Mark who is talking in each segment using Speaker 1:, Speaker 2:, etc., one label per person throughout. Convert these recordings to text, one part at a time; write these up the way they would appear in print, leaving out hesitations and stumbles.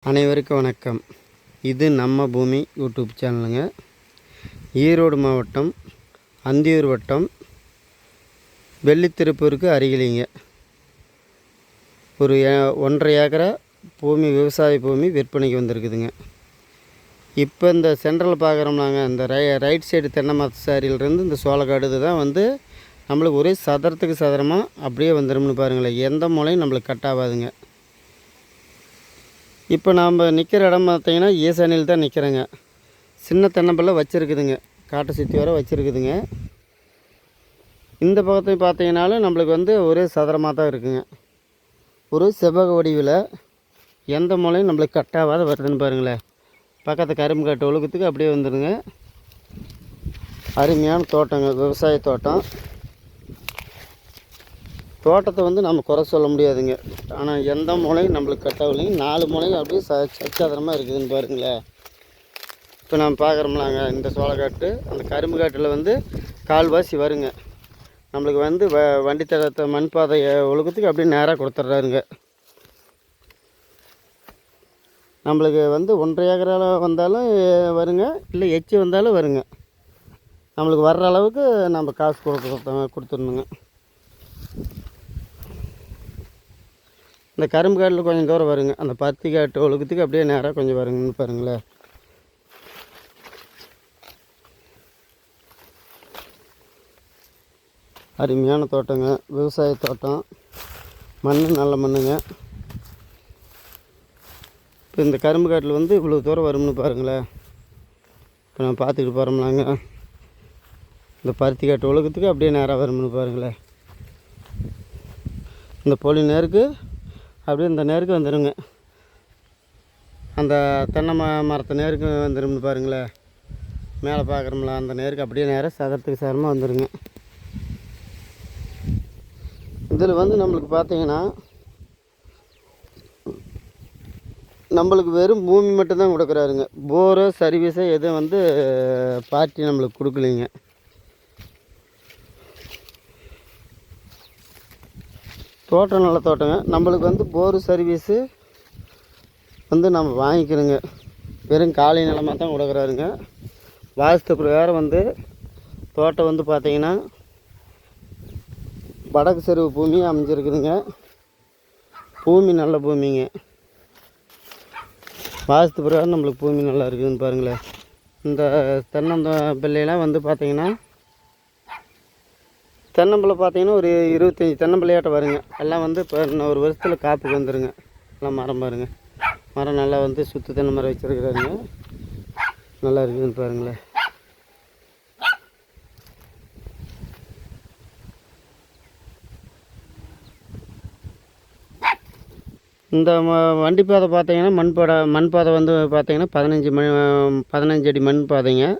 Speaker 1: அனைவருக்கும் வணக்கம். இது நம்ம பூமி யூடியூப் சேனலுங்க. ஈரோடு மாவட்டம் அந்தியூர் வட்டம் வெள்ளித்திருப்பூருக்கு அருகிலிங்க ஒரு 1.5 ஏக்கரா பூமி, விவசாய பூமி விற்பனைக்கு வந்திருக்குதுங்க. இப்போ இந்த சென்ட்ரல் பார்க்குறோம்னாங்க, இந்த ரைட் சைடு தென்னை மரசாரியிலிருந்து இந்த சோளக்காடு தான் வந்து நம்மளுக்கு ஒரே சதுரத்துக்கு சதுரமாக அப்படியே வந்துடும்னு பாருங்களேன். எந்த மூலையும் நம்மளுக்கு கட் ஆகாதுங்க. இப்போ நாம் நிற்கிற இடம் பார்த்தீங்கன்னா ஈசானியில் தான் நிற்கிறேங்க. சின்ன தென்னம்பிள்ளை வச்சுருக்குதுங்க, காட்டை சுற்றி வர வச்சுருக்குதுங்க. இந்த பக்கத்தையும் பார்த்தீங்கன்னாலும் நம்மளுக்கு வந்து ஒரே சதுரமாக தான் இருக்குங்க. ஒரு செவ்வக வடிவில் எந்த மூலையும் நம்மளுக்கு கட்டாகாத வருதுன்னு பாருங்களேன். பக்கத்து கரும்பு காட்டு ஒழுக்கத்துக்கு அப்படியே வந்துடுங்க. அருமையான தோட்டங்க, விவசாய தோட்டம். தோட்டத்தை வந்து நம்ம குறை சொல்ல முடியாதுங்க. ஆனால் எந்த மூலையும் நம்மளுக்கு கட்டாகலைங்க. 4 மூலையும் அப்படியே சச்சாதனமாக இருக்குதுன்னு பாருங்களேன். இப்போ நம்ம பார்க்குறோம்லாங்க, இந்த சோளக்காட்டு அந்த கரும்பு காட்டில் வந்து கால்வாசி வருங்க. நம்மளுக்கு வந்து வண்டி தடத்தை மண் பாதை ஒழுக்கத்துக்கு அப்படியே நேராக கொடுத்துட்றாருங்க. நம்மளுக்கு வந்து 1.5 ஏக்கரால் வந்தாலும் வருங்க, இல்லை எச்சு வந்தாலும் வருங்க. நம்மளுக்கு வர்ற அளவுக்கு நம்ம காசு கொடுத்துடணுங்க. இந்த கரும்பு காட்டில் கொஞ்சம் தூரம் வருங்க, அந்த பருத்தி காட்டு ஒழுக்கத்துக்கு அப்படியே நேராக கொஞ்சம் வருங்கன்னு பாருங்களேன். அருமையான தோட்டங்க, விவசாய தோட்டம். மண் நல்ல மண்ணுங்க. இப்போ இந்த கரும்பு காட்டில் வந்து இவ்வளோ தூரம் வரும்னு பாருங்களேன். இப்போ நான் பார்த்துக்கிட்டு போகிறோம்லாங்க, இந்த பருத்தி காட்டு ஒழுக்கத்துக்கு அப்படியே நேராக வரும்னு பாருங்களேன். இந்த பொலி நேருக்கு அப்படியே இந்த நேருக்கு வந்துடுங்க. அந்த தென்னை மரத்து நேருக்கு வந்துடும்னு பாருங்களேன். மேலே பார்க்குறோம்ல, அந்த நேருக்கு அப்படியே நேராக சதுரத்துக்கு சதுரமாக வந்துடுங்க. இதில் வந்து நம்மளுக்கு பார்த்தீங்கன்னா நம்மளுக்கு வெறும் பூமி மட்டும்தான் கொடுக்குறாருங்க. போரோ சர்வீஸோ எதுவும் வந்து பார்ட்டி நம்மளுக்கு கொடுக்கலைங்க. தோட்டம் நல்ல தோட்டங்க. நம்மளுக்கு வந்து போரு சர்வீஸு வந்து நம்ம வாங்கிக்கணுங்க. வெறும் காலி நிலமாக தான் கொடுக்குறாருங்க. வாஸ்து பிரகாரம் வந்து தோட்டம் வந்து பார்த்திங்கன்னா வடக்கு செருவு பூமி அமைஞ்சிருக்குதுங்க. பூமி நல்ல பூமிங்க. வாஸ்து பிரகாரம் நம்மளுக்கு பூமி நல்லா இருக்குதுன்னு பாருங்களேன். இந்த தென்னம்பிள்ளையெல்லாம் வந்து பார்த்திங்கன்னா தென்னம்பிள்ளை பார்த்திங்கன்னா ஒரு 25 தென்னம்பிள்ளையாட்ட வருங்க. எல்லாம் வந்து இப்போ இன்னும் ஒரு வருஷத்தில் காப்புக்கு வந்துடுங்க. எல்லாம் மரம் பாருங்கள், மரம் நல்லா வந்து சுற்று தென்னை மரம் வச்சுருக்குறாருங்க. நல்லா இருக்குதுன்னு பாருங்களேன். இந்த வண்டி பாதை பார்த்தீங்கன்னா மண் பாதை வந்து பார்த்திங்கன்னா 15 அடி மண் பாதைங்க.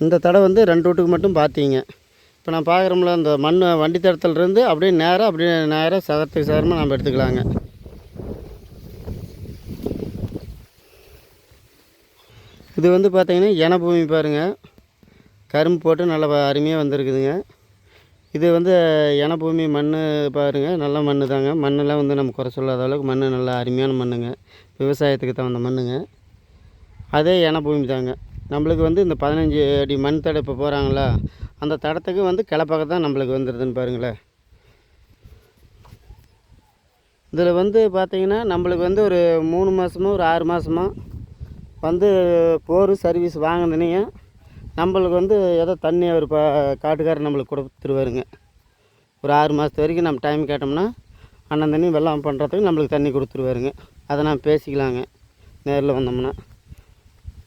Speaker 1: இந்த தடை வந்து 2 ரூட்டுக்கு மட்டும் பார்த்தீங்க. இப்போ நான் பார்க்குறோம்ல, இந்த வண்டி தடத்துலேருந்து அப்படியே நேராக சதுரத்துக்கு சதுரமாக நம்ம எடுத்துக்கலாங்க. இது வந்து பார்த்திங்கன்னா என பூமி பாருங்கள், கரும்பு போட்டு நல்லா அருமையாக வந்திருக்குதுங்க. இது வந்து என பூமி மண் பாருங்கள், நல்ல மண் தாங்க. மண்ணெல்லாம் வந்து நம்ம குறை சொல்லாத அளவுக்கு மண் நல்லா அருமையான மண்ணுங்க, விவசாயத்துக்கு தகுந்த மண்ணுங்க. அதே என பூமி தாங்க. நம்மளுக்கு வந்து இந்த 15 அடி மண் தடை இப்போ போகிறாங்களா, அந்த தடத்துக்கு வந்து கிளப்பக்கம் தான் நம்மளுக்கு வந்துடுதுன்னு பாருங்களேன். இதில் வந்து பார்த்திங்கன்னா நம்மளுக்கு வந்து ஒரு 3 மாதமோ ஒரு 6 மாதமோ வந்து போர் சர்வீஸ் வாங்கினீங்க. நம்மளுக்கு வந்து ஏதோ தண்ணி ஒரு காட்டுக்காரர் நம்மளுக்கு கொடுத்துருவாருங்க. ஒரு 6 மாதத்து வரைக்கும் நம்ம டைம் கேட்டோம்னா அண்ணன் தண்ணி வெள்ளம் பண்ணுறதுக்கு நம்மளுக்கு தண்ணி கொடுத்துருவாருங்க. அதை நான் பேசிக்கலாங்க நேரில் வந்தோம்னா.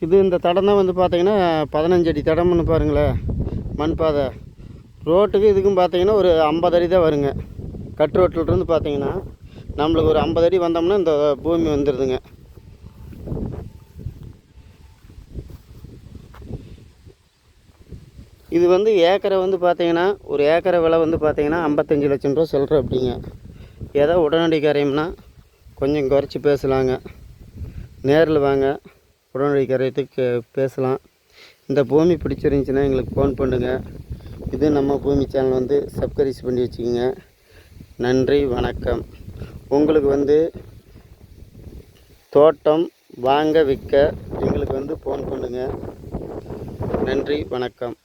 Speaker 1: இது இந்த தடம் தான் வந்து பார்த்திங்கன்னா 15 அடி தடம்னு பாருங்களேன். மண் பாதை ரோட்டுக்கு இதுக்கும் பார்த்திங்கன்னா ஒரு 50 அடி தான் வருங்க. கட் ரோட்டிலிருந்து பார்த்திங்கன்னா நம்மளுக்கு ஒரு 50 அடி வந்தோம்னா இந்த பூமி வந்துடுதுங்க. இது வந்து ஏக்கரை வந்து பார்த்திங்கன்னா ஒரு ஏக்கரை விலை வந்து பார்த்திங்கன்னா 55 லட்சம் ரூபா சொல்கிறோம் அப்படிங்க. ஏதோ உடனடி காரியம்னா கொஞ்சம் குறைச்சி பேசலாங்க. நேரில் வாங்க, உடனடி காரியத்துக்கு பேசலாம். இந்த பூமி பிடிச்சிருந்துச்சின்னா எங்களுக்கு ஃபோன் பண்ணுங்கள். இது நம்ம பூமி சேனல் வந்து சப்ஸ்கிரைப் பண்ணி வச்சுக்கோங்க. நன்றி, வணக்கம். உங்களுக்கு வந்து தோட்டம் வாங்க விற்க எங்களுக்கு வந்து ஃபோன் பண்ணுங்கள். நன்றி, வணக்கம்.